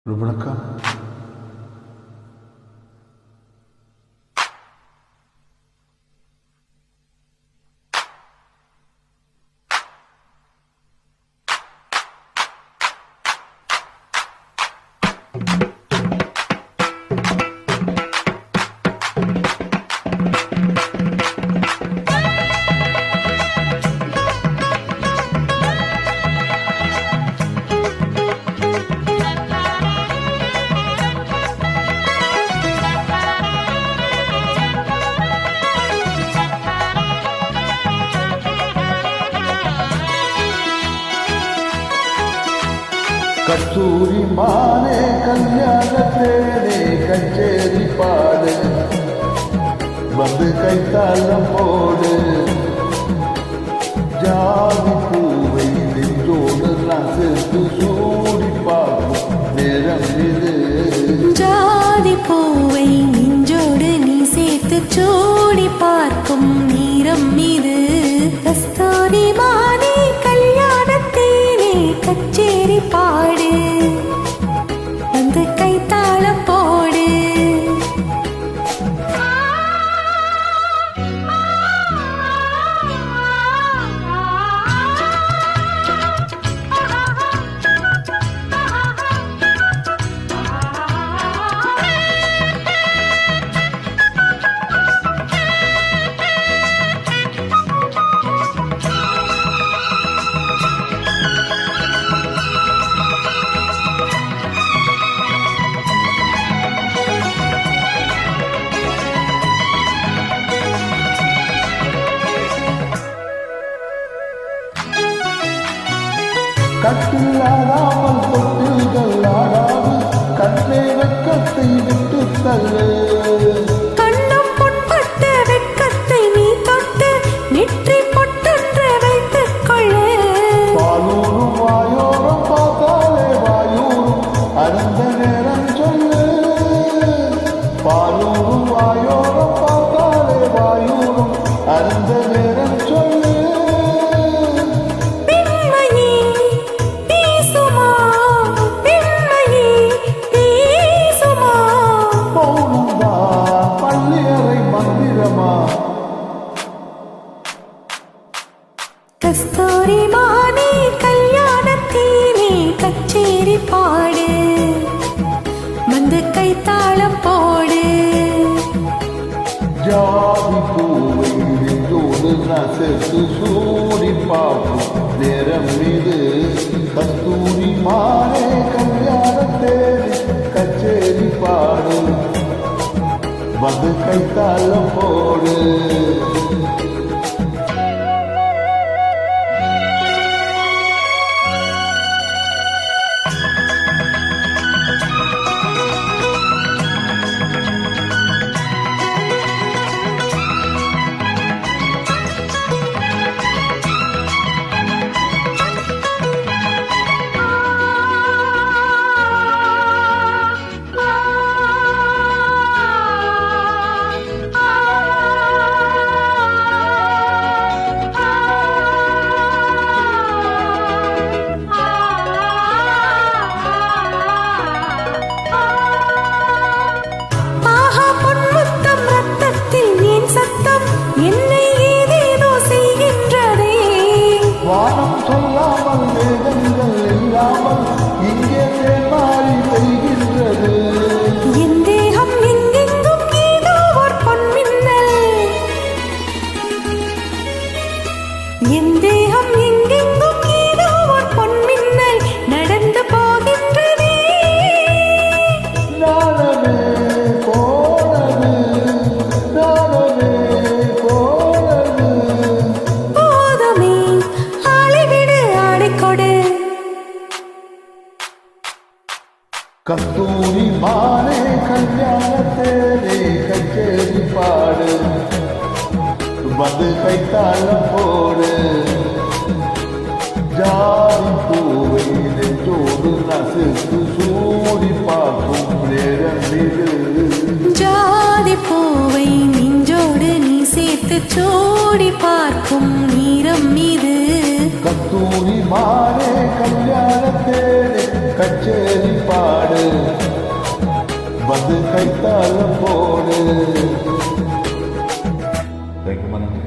வணக்கம். கஸ்தூரி மானே கல்யாணத்தேனே கச்சேரி பாடு வந்து கைத்தாளம் போடு ஜாதி பூவை நெஞ்சோடு நான் சேர்த்து சூடி பார்க்கும் நேரம் இது ஜாதி பூவை நெஞ்சோடு நீ சேர்த்து சூடி பார்க்கும் நேரம் இது கஸ்தூரி மானே கல்யாணத்தேனே கச்சேரி பாடு வந்து கைத்தாளம் போடு கட்டில்லாடாமல் தொட்டில்கள் ஆடாது கண்ணே வெக்கத்தை விட்டு தள்ளு கண்ணம் பொன்பட்ட வெட்கத்தை நீ தொட்டு நெற்றி பொட்டென்று வைத்துக் கொள்ளு பாலூரும் வாயோரம் பார்த்தாலே வாயூரும் அருந்த நேரம் சொல்லு பாலூரும் வாயோரம் பார்த்தாலே வாயூரும் அருந்த நேரம் சொல்லு கஸ்தூரி மானே கல்யாணத்தேனே கச்சேரி பாடு வந்து கைத்தாளம் போடு ஜாதி பூவை நெஞ்சோடு நான் சேர்த்து சூடி பார்க்கும் நேரம் இது கஸ்தூரி மானே கல்யாணத்தேனே கச்சேரி பாடு வந்து கைத்தாளம் போடு என்னை ஏதேதோ செய்கின்றதே வானம் சொல்லாமல் வேதங்கள் இல்லாமல் இங்கே மாறி பெய்கின்றது என் தேகம் எங்கெங்கும் ஏதோ ஒரு பொன்மின்னல் என் தேகம் எங்கெங்கும் ஏதோ ஒரு பொன்மின்னல் நடந்து போகின்றதே நானவே போனது போதுமே ஆளைவிடு ஆடிக்கொடு கஸ்தூரி மானே கல்யாணத்தேனே கச்சேரி பாடு வந்து கைத்தாளம் போடு ஜாதி பூவை நெஞ்சோடு நசுக்கு சூடி பார்க்கும் நேரம் இது ஜாதி பூவை நெஞ்சோடு நீ சேர்த்து சூடி பார்க்கும் நேரம் இது கஸ்தூரி மானே கல்யாணத்தேனே கச்சேரி பாடு வந்து கைத்தால போடு. Thank you madam.